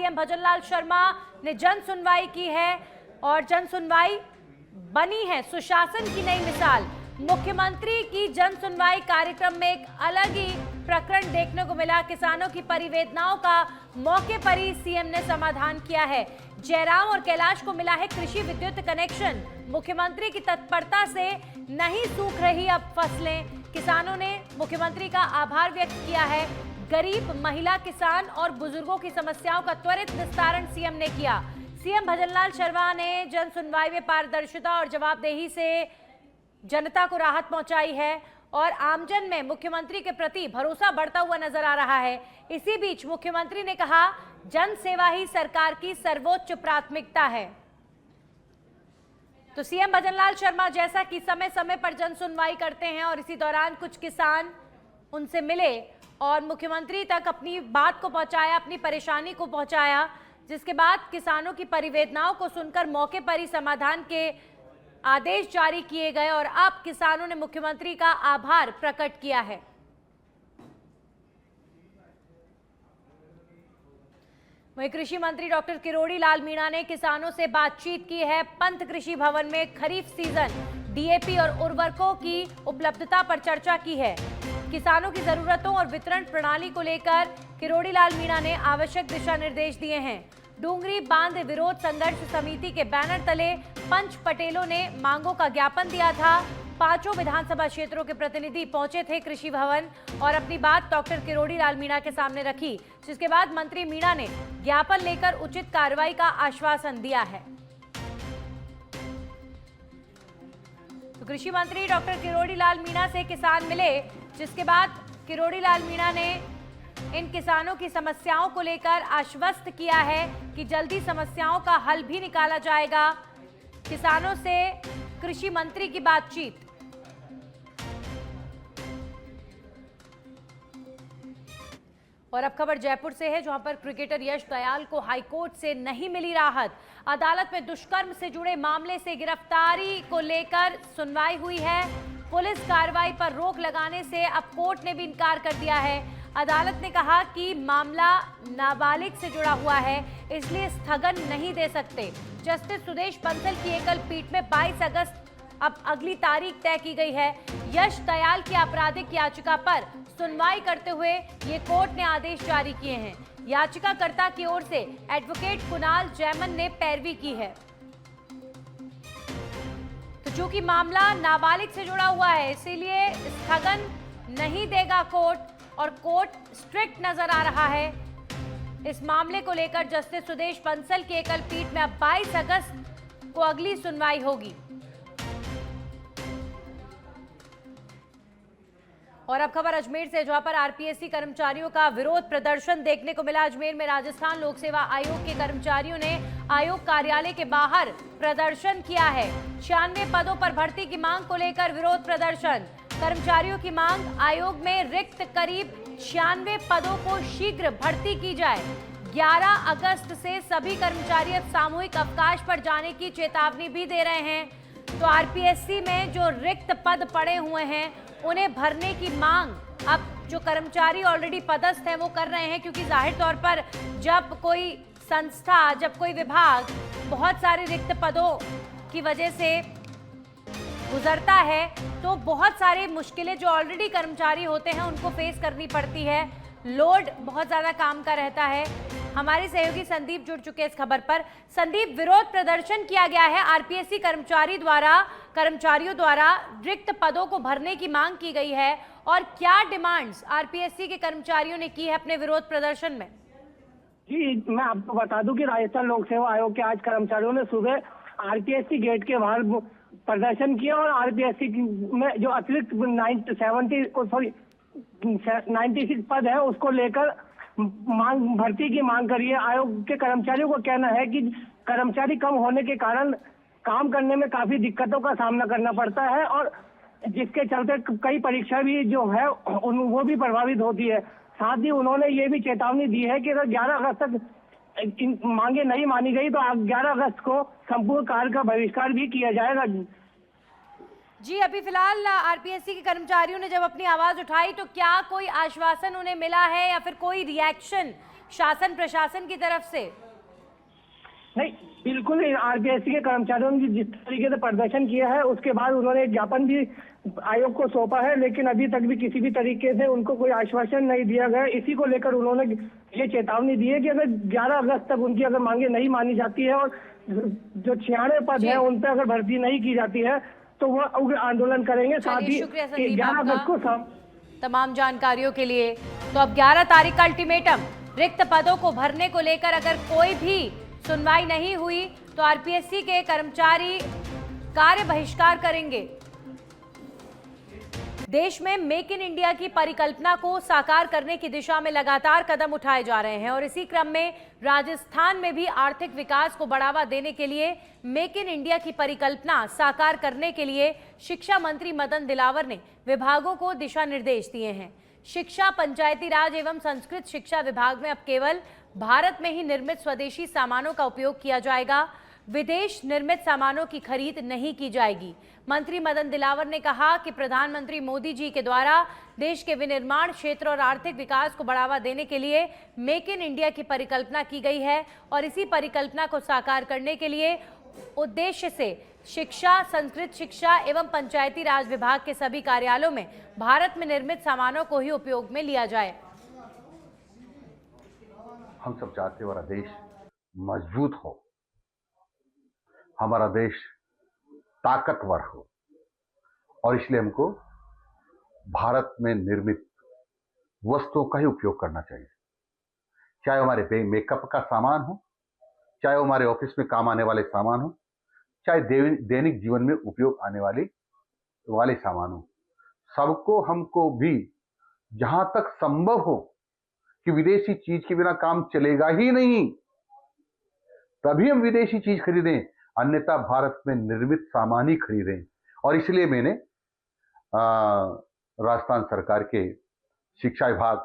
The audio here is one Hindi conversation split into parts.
सीएम भजनलाल शर्मा ने जन सुनवाई की है और जन सुनवाई बनी है सुशासन की नई मिसाल। मुख्यमंत्री की जन सुनवाई कार्यक्रम में एक अलग ही प्रकरण देखने को मिला। किसानों की परिवेदनाओं का मौके पर ही सीएम ने समाधान किया है। जयराम और कैलाश को मिला है कृषि विद्युत कनेक्शन। मुख्यमंत्री की तत्परता से नहीं सूख रही अब फसलें। किसानों ने मुख्यमंत्री का आभार व्यक्त किया है। गरीब, महिला, किसान और बुजुर्गों की समस्याओं का त्वरित निस्तारण सीएम ने किया। सीएम भजनलाल शर्मा ने जन सुनवाई में पारदर्शिता और जवाबदेही से जनता को राहत पहुंचाई है और आमजन में मुख्यमंत्री के प्रति भरोसा बढ़ता हुआ नजर आ रहा है। इसी बीच मुख्यमंत्री ने कहा, जन सेवा ही सरकार की सर्वोच्च प्राथमिकता है। तो सीएम भजनलाल शर्मा जैसा कि समय समय पर जन सुनवाई करते हैं और इसी दौरान कुछ किसान उनसे मिले और मुख्यमंत्री तक अपनी बात को पहुंचाया, अपनी परेशानी को पहुंचाया, जिसके बाद किसानों की परिवेदनाओं को सुनकर मौके पर ही समाधान के आदेश जारी किए गए और अब किसानों ने मुख्यमंत्री का आभार प्रकट किया है। वहीं कृषि मंत्री डॉक्टर किरोड़ी लाल मीणा ने किसानों से बातचीत की है। पंत कृषि भवन में खरीफ सीजन डीएपी और उर्वरकों की उपलब्धता पर चर्चा की है। किसानों की जरूरतों और वितरण प्रणाली को लेकर किरोड़ी लाल मीणा ने आवश्यक दिशा निर्देश दिए हैं। डूंगरी बांध विरोध संघर्ष समिति के बैनर तले पंच पटेलों ने मांगों का ज्ञापन दिया था। पांचों विधानसभा क्षेत्रों के प्रतिनिधि पहुंचे थे कृषि भवन और अपनी बात डॉक्टर किरोड़ी लाल मीणा के सामने रखी, जिसके बाद मंत्री मीणा ने ज्ञापन लेकर उचित कार्रवाई का आश्वासन दिया है। तो कृषि मंत्री डॉक्टर किरोड़ी लाल मीणा से किसान मिले, जिसके बाद किरोड़ी लाल मीणा ने इन किसानों की समस्याओं को लेकर आश्वस्त किया है कि जल्दी समस्याओं का हल भी निकाला जाएगा। किसानों से कृषि मंत्री की बातचीत। और अब खबर जयपुर से है, जहां पर क्रिकेटर यश दयाल को हाईकोर्ट से नहीं मिली राहत। अदालत में दुष्कर्म से जुड़े मामले से गिरफ्तारी को लेकर सुनवाई हुई है। पुलिस कार्रवाई पर रोक लगाने से अब कोर्ट ने भी इनकार कर दिया है। अदालत ने कहा कि मामला नाबालिग से जुड़ा हुआ है, इसलिए स्थगन नहीं दे सकते। जस्टिस सुदेश बंसल की एकल पीठ में 22 अगस्त अब अगली तारीख तय की गई है। यश दयाल की आपराधिक याचिका पर सुनवाई करते हुए ये कोर्ट ने आदेश जारी किए हैं। याचिकाकर्ता की ओर से एडवोकेट कुणाल जैमन ने पैरवी की है। तो चूंकि मामला नाबालिग से जुड़ा हुआ है, इसीलिए स्थगन नहीं देगा कोर्ट और कोर्ट स्ट्रिक्ट नजर आ रहा है। इस मामले को लेकर जस्टिस सुदेश बंसल की एकल पीठ में अब 22 अगस्त को अगली सुनवाई होगी। और अब खबर अजमेर से, जहां पर आरपीएससी कर्मचारियों का विरोध प्रदर्शन देखने को मिला। अजमेर में राजस्थान लोक सेवा आयोग के कर्मचारियों ने आयोग कार्यालय के बाहर प्रदर्शन किया है। 96 पदों पर भर्ती की मांग को लेकर विरोध प्रदर्शन। कर्मचारियों की मांग, आयोग में रिक्त करीब 96 पदों को शीघ्र भर्ती की जाए। 11 अगस्त से सभी कर्मचारी अब सामूहिक अवकाश पर जाने की चेतावनी भी दे रहे हैं। तो आरपीएससी में जो रिक्त पद पड़े हुए हैं उन्हें भरने की मांग अब जो कर्मचारी ऑलरेडी पदस्थ हैं वो कर रहे हैं, क्योंकि जाहिर तौर पर जब कोई संस्था, जब कोई विभाग बहुत सारे रिक्त पदों की वजह से गुजरता है तो बहुत सारी मुश्किलें जो ऑलरेडी कर्मचारी होते हैं उनको फेस करनी पड़ती है। लोड बहुत ज्यादा काम का रहता है। हमारे सहयोगी संदीप जुड़ चुके हैं इस खबर पर। संदीप, विरोध प्रदर्शन किया गया है आरपीएससी कर्मचारियों द्वारा रिक्त पदों को भरने की मांग की गई है, और क्या डिमांड्स आरपीएससी के कर्मचारियों ने की है अपने विरोध प्रदर्शन में? जी, मैं आपको बता दूं कि राजस्थान लोक सेवा आयोग के आज कर्मचारियों ने सुबह आरपीएससी गेट के बाहर प्रदर्शन किया और आरपीएससी में जो अतिरिक्त 96 पद है उसको लेकर भर्ती की मांग करी है। आयोग के कर्मचारियों को कहना है कि कर्मचारी कम होने के कारण काम करने में काफी दिक्कतों का सामना करना पड़ता है और जिसके चलते कई परीक्षा भी जो है वो भी प्रभावित होती है। साथ ही उन्होंने ये भी चेतावनी दी है कि अगर 11 अगस्त तक इन मांगे नहीं मानी गई तो 11 अगस्त को संपूर्ण कार्य का बहिष्कार भी किया जाएगा। जी, अभी फिलहाल आरपीएससी के कर्मचारियों ने जब अपनी आवाज उठाई तो क्या कोई आश्वासन उन्हें मिला है या फिर कोई रिएक्शन शासन प्रशासन की तरफ से? नहीं, बिल्कुल नहीं। आरपीएससी के कर्मचारियों ने जिस तरीके से प्रदर्शन किया है उसके बाद उन्होंने एक ज्ञापन भी आयोग को सौंपा है, लेकिन अभी तक भी किसी भी तरीके से उनको कोई आश्वासन नहीं दिया गया। इसी को लेकर उन्होंने ये चेतावनी दी है कि अगर 11 अगस्त तक उनकी अगर मांगे नहीं मानी जाती है और जो 96 पद है उन पर अगर भर्ती नहीं की जाती है तो वह उग्र आंदोलन करेंगे। साथ ही 11 अगस्त को तमाम जानकारियों के लिए। तो अब 11 तारीख का अल्टीमेटम, रिक्त पदों को भरने को लेकर अगर कोई भी सुनवाई नहीं हुई तो आरपीएससी के कर्मचारी कार्य बहिष्कार करेंगे। देश में मेक इन इंडिया की परिकल्पना को साकार करने की दिशा में लगातार कदम उठाए जा रहे हैं और इसी क्रम में राजस्थान में भी आर्थिक विकास को बढ़ावा देने के लिए मेक इन इंडिया की परिकल्पना साकार करने के लिए शिक्षा मंत्री मदन दिलावर ने विभागों को दिशा निर्देश दिए हैं। शिक्षा, पंचायती राज एवं संस्कृत शिक्षा विभाग में अब केवल भारत में ही निर्मित स्वदेशी सामानों का उपयोग किया जाएगा, विदेश निर्मित सामानों की खरीद नहीं की जाएगी। मंत्री मदन दिलावर ने कहा कि प्रधानमंत्री मोदी जी के द्वारा देश के विनिर्माण क्षेत्र और आर्थिक विकास को बढ़ावा देने के लिए मेक इन इंडिया की परिकल्पना की गई है और इसी परिकल्पना को साकार करने के लिए उद्देश्य से शिक्षा, संस्कृत शिक्षा एवं पंचायती राज विभाग के सभी कार्यालयों में भारत में निर्मित सामानों को ही उपयोग में लिया जाए। हम सब चाहते हैं हमारा देश मजबूत हो, हमारा देश ताकतवर हो और इसलिए हमको भारत में निर्मित वस्तुओं का ही उपयोग करना चाहिए। चाहे हमारे मेकअप का सामान हो, चाहे हमारे ऑफिस में काम आने वाले सामान हो, चाहे दैनिक जीवन में उपयोग आने वाले सामान हो, सबको हमको भी जहां तक संभव हो कि विदेशी चीज के बिना काम चलेगा ही नहीं, तभी हम विदेशी चीज खरीदें, अन्यथा भारत में निर्मित सामान ही खरीदें। और इसलिए मैंने राजस्थान सरकार के शिक्षा विभाग,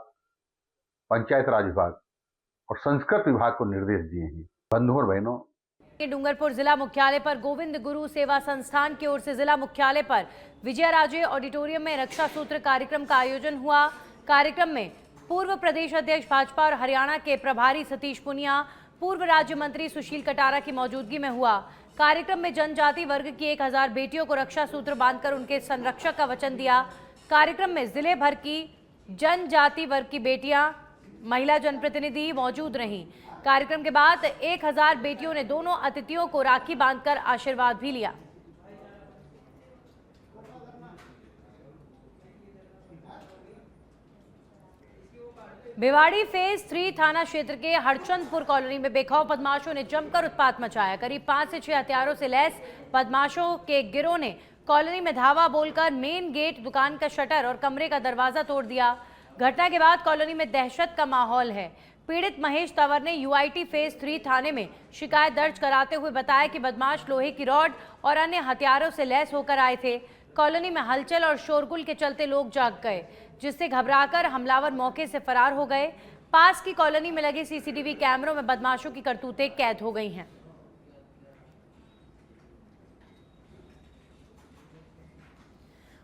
पंचायत राज विभाग और संस्कृत विभाग को निर्देश दिए हैं। बंधुओं और बहनों, डूंगरपुर जिला मुख्यालय पर गोविंद गुरु सेवा संस्थान की ओर से जिला मुख्यालय पर विजयराजे ऑडिटोरियम में रक्षा सूत्र कार्यक्रम का आयोजन हुआ। कार्यक्रम में पूर्व प्रदेश अध्यक्ष भाजपा और हरियाणा के प्रभारी सतीश पुनिया, पूर्व राज्य मंत्री सुशील कटारा की मौजूदगी में हुआ। कार्यक्रम में जनजाति वर्ग की 1000 बेटियों को रक्षा सूत्र बांधकर उनके संरक्षक का वचन दिया। कार्यक्रम में जिले भर की जनजाति वर्ग की बेटियां, महिला जनप्रतिनिधि मौजूद रहीं। कार्यक्रम के बाद 1000 बेटियों ने दोनों अतिथियों को राखी बांधकर आशीर्वाद भी लिया। भिवाड़ी फेज 3 थाना क्षेत्र के हरचंदपुर कॉलोनी में बेखौफ बदमाशों ने जमकर उत्पात मचाया। करीब 5 से 6 हथियारों से लैस बदमाशों के गिरोह ने कॉलोनी में धावा बोलकर मेन गेट, दुकान का शटर और कमरे का दरवाजा तोड़ दिया। घटना के बाद कॉलोनी में दहशत का माहौल है। पीड़ित महेश तंवर ने यूआईटी फेज 3 थाने में शिकायत दर्ज कराते हुए बताया कि बदमाश लोहे की रॉड और अन्य हथियारों से लैस होकर आए थे। कॉलोनी में हलचल और शोरगुल के चलते लोग जाग गए, जिससे घबराकर हमलावर मौके से फरार हो गए। पास की कॉलोनी में लगे सीसीटीवी कैमरों में बदमाशों की करतूतें कैद हो गई हैं।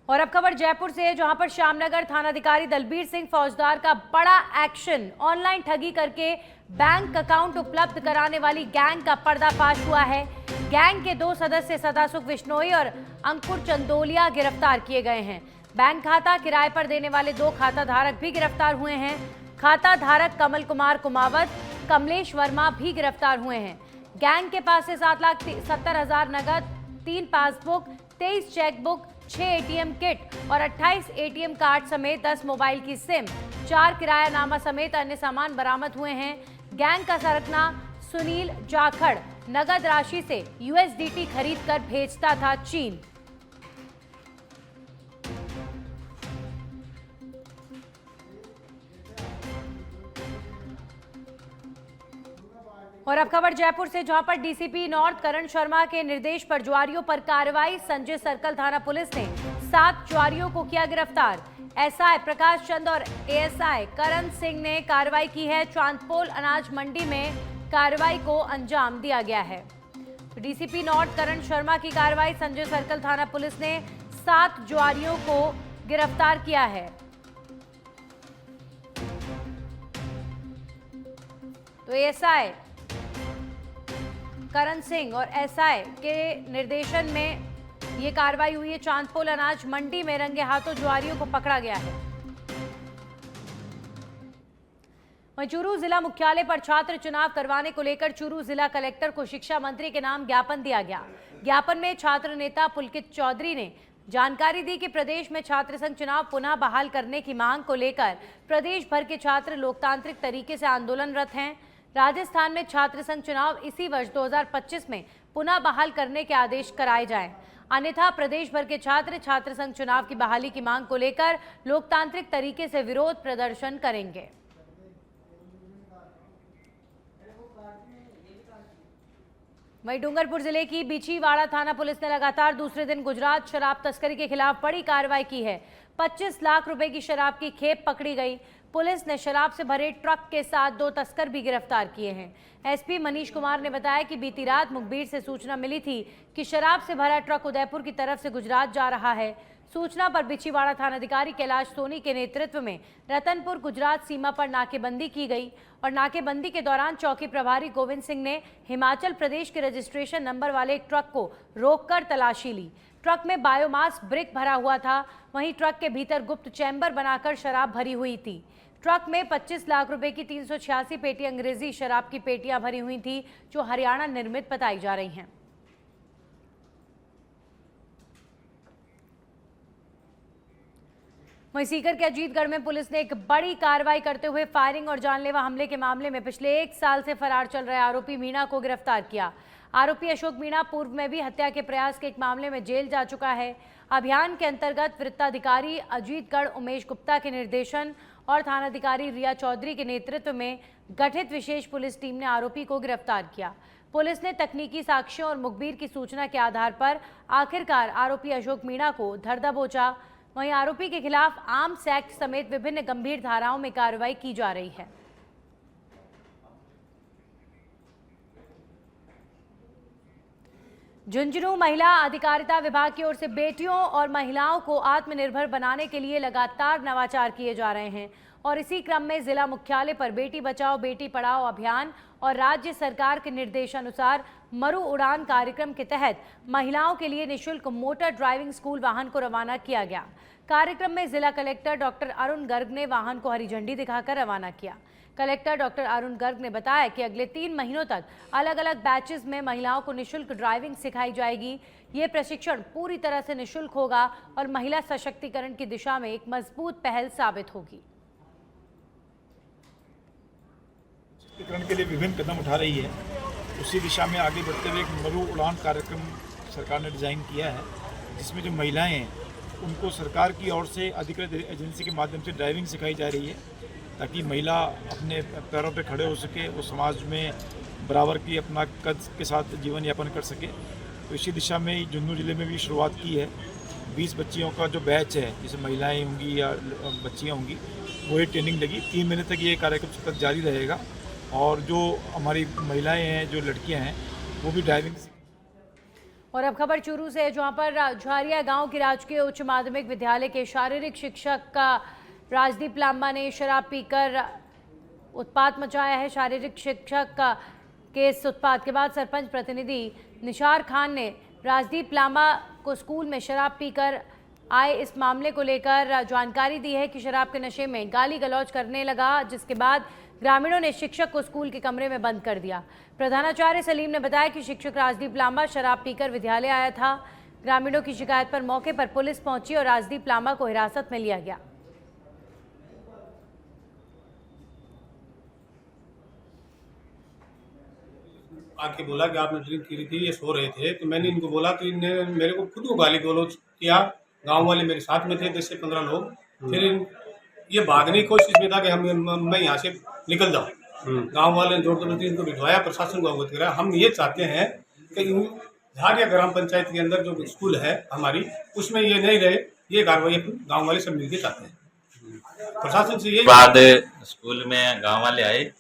और अब खबर जयपुर से है, जहां पर श्यामनगर थानाधिकारी दलबीर सिंह फौजदार का बड़ा एक्शन। ऑनलाइन ठगी करके बैंक अकाउंट उपलब्ध कराने वाली गैंग का पर्दाफाश हुआ है। गैंग के 2 सदस्य सदासुख विश्नोई और अंकुर चंदोलिया गिरफ्तार किए गए हैं। बैंक खाता किराए पर देने वाले 2 खाता धारक भी गिरफ्तार हुए हैं। खाता धारक कमल कुमार कुमावत, कमलेश वर्मा भी गिरफ्तार हुए हैं। गैंग के पास से 7,70,000 नगद, 3 पासबुक, 23 चेकबुक, 6 एटीएम किट और 28 एटीएम कार्ड समेत 10 मोबाइल की सिम, 4 किरायानामा समेत अन्य सामान बरामद हुए हैं। गैंग का सरगना सुनील जाखड़ नगद राशि से यूएसडीटी खरीद कर भेजता था चीन। और अब खबर जयपुर से, जहां पर डीसीपी नॉर्थ करण शर्मा के निर्देश पर जुआरियों पर कार्रवाई। संजय सर्कल थाना पुलिस ने 7 जुआरियों को किया गिरफ्तार। एसआई प्रकाश चंद और एएसआई करण सिंह ने कार्रवाई की है। चांदपोल अनाज मंडी में कार्रवाई को अंजाम दिया गया है। डीसीपी नॉर्थ करण शर्मा की कार्रवाई, संजय सर्कल थाना पुलिस ने 7 जुआरियों को गिरफ्तार किया है। तो एएसआई करण सिंह और एसआई के निर्देशन में ये कार्रवाई हुई है। चांदपोल अनाज मंडी में रंगे हाथों जुआरियों को पकड़ा गया है। वहीं चूरू जिला मुख्यालय पर छात्र चुनाव करवाने को लेकर चूरू जिला कलेक्टर को शिक्षा मंत्री के नाम ज्ञापन दिया गया। ज्ञापन में छात्र नेता पुलकित चौधरी ने जानकारी दी कि प्रदेश में छात्र संघ चुनाव पुनः बहाल करने की मांग को लेकर प्रदेश भर के छात्र लोकतांत्रिक तरीके से आंदोलनरत हैं। राजस्थान में छात्र संघ चुनाव इसी वर्ष 2025 में पुनः बहाल करने के आदेश कराए जाएं, अन्यथा प्रदेश भर के छात्र संघ चुनाव की बहाली की मांग को लेकर लोकतांत्रिक तरीके से विरोध प्रदर्शन करेंगे। वहीं डूंगरपुर जिले की बिछीवाड़ा थाना पुलिस ने लगातार दूसरे दिन गुजरात शराब तस्करी के खिलाफ बड़ी कार्रवाई की है। 25 लाख रुपए की शराब की खेप पकड़ी गई। पुलिस ने शराब से भरे ट्रक के साथ 2 तस्कर भी गिरफ्तार किए हैं। एसपी मनीष कुमार ने बताया कि बीती रात मुखबिर से सूचना मिली थी कि शराब से भरा ट्रक उदयपुर की तरफ से गुजरात जा रहा है। सूचना पर बिछीवाड़ा थानाधिकारी कैलाश सोनी के नेतृत्व में रतनपुर गुजरात सीमा पर नाकेबंदी की गई और नाकेबंदी के दौरान चौकी प्रभारी गोविंद सिंह ने हिमाचल प्रदेश के रजिस्ट्रेशन नंबर वाले एक ट्रक को रोककर तलाशी ली। ट्रक में बायोमास ब्रिक भरा हुआ था। वहीं ट्रक के भीतर गुप्त चैम्बर बनाकर शराब भरी हुई थी। ट्रक में 25 लाख रुपए की 386 पेटी अंग्रेजी शराब की पेटियां भरी हुई थी, जो हरियाणा निर्मित बताई जा रही हैं। वहीं सीकर के अजीतगढ़ में पुलिस ने एक बड़ी कार्रवाई करते हुए फायरिंग और जानलेवा हमले के मामले में पिछले 1 साल से फरार चल रहे आरोपी मीणा को गिरफ्तार किया। आरोपी अशोक मीणा पूर्व में भी हत्या के प्रयास के एक मामले में जेल जा चुका है। अभियान के अंतर्गत वृत्ताधिकारी अजीतगढ़ उमेश गुप्ता के निर्देशन और थानाधिकारी रिया चौधरी के नेतृत्व में गठित विशेष पुलिस टीम ने आरोपी को गिरफ्तार किया। पुलिस ने तकनीकी साक्ष्यों और मुखबिर की सूचना के आधार पर आखिरकार आरोपी अशोक मीणा को धर दबोचा। वहीं आरोपी के खिलाफ आर्म्स एक्ट समेत विभिन्न गंभीर धाराओं में कार्रवाई की जा रही है। झुंझुनू महिला अधिकारिता विभाग की ओर से बेटियों और महिलाओं को आत्मनिर्भर बनाने के लिए लगातार नवाचार किए जा रहे हैं और इसी क्रम में जिला मुख्यालय पर बेटी बचाओ बेटी पढ़ाओ अभियान और राज्य सरकार के निर्देशानुसार मरु उड़ान कार्यक्रम के तहत महिलाओं के लिए निःशुल्क मोटर ड्राइविंग स्कूल वाहन को रवाना किया गया। कार्यक्रम में जिला कलेक्टर डॉक्टर अरुण गर्ग ने वाहन को हरी झंडी दिखाकर रवाना किया। कलेक्टर डॉक्टर अरुण गर्ग ने बताया कि अगले 3 महीनों तक अलग अलग बैचेस में महिलाओं को निःशुल्क ड्राइविंग सिखाई जाएगी। ये प्रशिक्षण पूरी तरह से निःशुल्क होगा और महिला सशक्तिकरण की दिशा में एक मजबूत पहल साबित होगी। सशक्तिकरण के लिए विभिन्न कदम उठा रही है, उसी दिशा में आगे बढ़ते हुए एक मरु उड़ान कार्यक्रम सरकार ने डिज़ाइन किया है, जिसमें जो महिलाएं हैं उनको सरकार की ओर से अधिकृत एजेंसी के माध्यम से ड्राइविंग सिखाई जा रही है, ताकि महिला अपने पैरों पर खड़े हो सके, वो समाज में बराबर की अपना कद के साथ जीवन यापन कर सके। तो इसी दिशा में झुंझुनू जिले में भी शुरुआत की है। 20 बच्चियों का जो बैच है, जैसे महिलाएं होंगी या बच्चियां होंगी, वो ये ट्रेनिंग लगी। 3 महीने तक ये कार्यक्रम सतत जारी रहेगा और जो हमारी महिलाएं हैं, जो लड़कियां हैं, वो भी ड्राइविंग। और अब खबर चूरू से है, जहां पर झारिया गांव के राजकीय उच्च माध्यमिक विद्यालय के शारीरिक शिक्षक का राजदीप लांबा ने शराब पीकर उत्पात मचाया है। शारीरिक शिक्षक का के इस उत्पात के बाद सरपंच प्रतिनिधि निशार खान ने राजदीप लांबा को स्कूल में शराब पीकर आए इस मामले को लेकर जानकारी दी है कि शराब के नशे में गाली गलौज करने लगा, जिसके बाद ग्रामीणों ने शिक्षक को स्कूल के कमरे में बंद कर दिया। प्रधानाचार्य सलीम ने बताया कि शिक्षक राजदीप लांबा शराब पीकर विद्यालय आया था। ग्रामीणों की शिकायत पर मौके पर पुलिस पहुंची और राजदीप लांबा को हिरासत में लिया गया। आके बोला कि आपने ड्रिंक की थी, ये सो रहे थे, तो मैंने इनको बोला तो इन्होंने मेरे को खुद को गाली गलौज किया। गांव वाले मेरे साथ में थे, 10 से 15 लोग। फिर ये भागने की कोशिश में था कि मैं यहाँ से निकल जाऊँ। गांव वाले ने जोर जबरदस्ती इनको बिठवाया, प्रशासन को अवगत कराया। हम ये चाहते हैं कि झारिया ग्राम पंचायत के अंदर जो स्कूल है हमारी, उसमें ये नहीं रहे। ये कार्रवाई गाँव वाले सब मिलकर चाहते हैं। प्रशासन से ये बाद स्कूल में गाँव वाले आए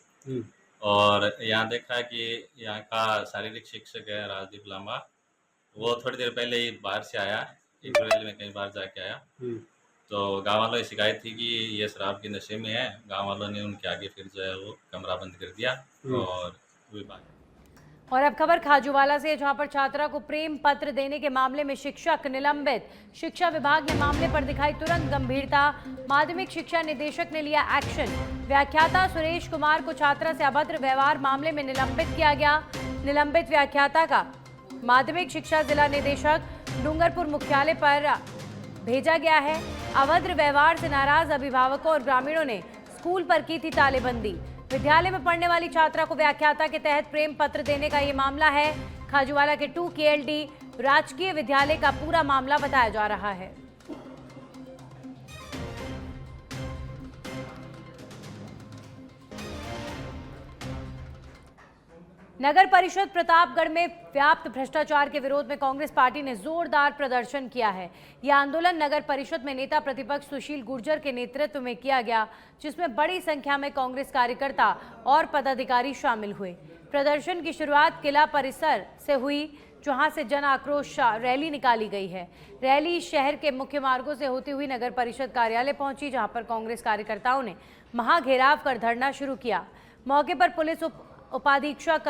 और यहाँ देखा कि यहाँ का शारीरिक शिक्षक है राजदीप लांबा, वो थोड़ी देर पहले ही बाहर से आया, इजराइल में कई बार जाके आया। तो गांव वालों की शिकायत थी कि ये शराब के नशे में है। गांव वालों ने उनके आगे फिर जो है वो कमरा बंद कर दिया और विभाग। और अब खबर खाजूवाला से, जहां पर छात्रा को प्रेम पत्र देने के मामले में शिक्षक निलंबित। शिक्षा विभाग ने मामले पर दिखाई तुरंत गंभीरता। माध्यमिक शिक्षा निदेशक ने लिया एक्शन। व्याख्याता सुरेश कुमार को छात्रा से अभद्र व्यवहार मामले में निलंबित किया गया। निलंबित व्याख्याता का माध्यमिक शिक्षा जिला निदेशक डूंगरपुर मुख्यालय पर भेजा गया है। अभद्र व्यवहार से नाराज अभिभावकों और ग्रामीणों ने स्कूल पर की थी तालेबंदी। विद्यालय में पढ़ने वाली छात्रा को व्याख्याता के तहत प्रेम पत्र देने का ये मामला है। खाजूवाला के 2 KLD राजकीय विद्यालय का पूरा मामला बताया जा रहा है। नगर परिषद प्रतापगढ़ में व्याप्त भ्रष्टाचार के विरोध में कांग्रेस पार्टी ने जोरदार प्रदर्शन किया है। यह आंदोलन नगर परिषद में नेता प्रतिपक्ष सुशील गुर्जर के नेतृत्व में किया गया, जिसमें बड़ी संख्या में कांग्रेस कार्यकर्ता और पदाधिकारी शामिल हुए। प्रदर्शन की शुरुआत किला परिसर से हुई, जहां से जन आक्रोश रैली निकाली गई है। रैली शहर के मुख्य मार्गों से होती हुई नगर परिषद कार्यालय पहुंची, जहां पर कांग्रेस कार्यकर्ताओं ने महाघेराव कर धरना शुरू किया। मौके पर पुलिस उपाधीक्षक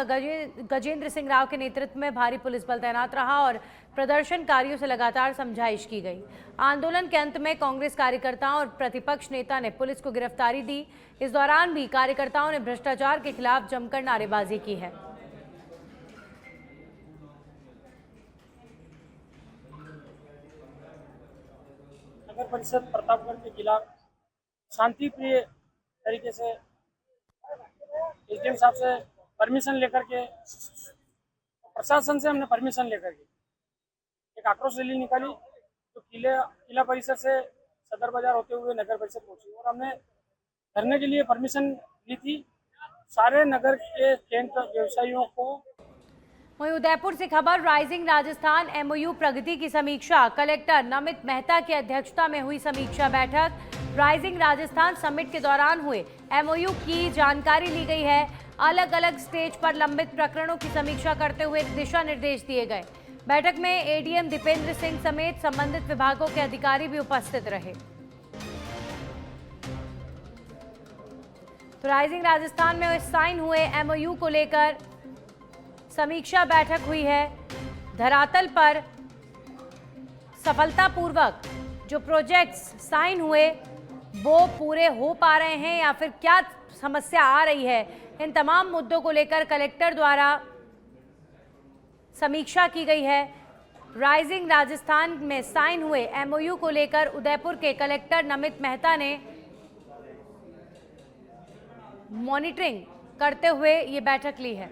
गजेंद्र सिंह राव के नेतृत्व में भारी पुलिस बल तैनात रहा और प्रदर्शनकारियों से लगातार समझाइश की गई। आंदोलन के अंत में कांग्रेस कार्यकर्ताओं और प्रतिपक्ष नेता ने पुलिस को गिरफ्तारी दी। इस दौरान भी कार्यकर्ताओं ने भ्रष्टाचार के खिलाफ जमकर नारेबाजी की है। नगर परिषद प्रतापगढ़ के खिलाफ शांति प्रिय तरीके से एसडीएम साहब से परमिशन लेकर के, प्रशासन से हमने परमिशन लेकर के एक आक्रोश रैली निकाली, जो किला परिसर से सदर बाजार होते हुए नगर परिषद पहुंची और हमने धरने के लिए परमिशन ली थी। सारे नगर के केंद्र व्यवसायियों को। वहीं उदयपुर से खबर, राइजिंग राजस्थान MOU प्रगति की समीक्षा। कलेक्टर नमित मेहता की अध्यक्षता में हुई समीक्षा बैठक। राइजिंग राजस्थान समिट के दौरान हुए MOU की जानकारी ली गई है। अलग अलग स्टेज पर लंबित प्रकरणों की समीक्षा करते हुए दिशा निर्देश दिए गए। बैठक में ADM दीपेंद्र सिंह समेत संबंधित विभागों के अधिकारी भी उपस्थित रहे। तो राइजिंग राजस्थान में साइन हुए MOU को लेकर समीक्षा बैठक हुई है। धरातल पर सफलतापूर्वक जो प्रोजेक्ट्स साइन हुए वो पूरे हो पा रहे हैं या फिर क्या समस्या आ रही है, इन तमाम मुद्दों को लेकर कलेक्टर द्वारा समीक्षा की गई है। राइजिंग राजस्थान में साइन हुए MOU को लेकर उदयपुर के कलेक्टर नमित मेहता ने मॉनिटरिंग करते हुए ये बैठक ली है।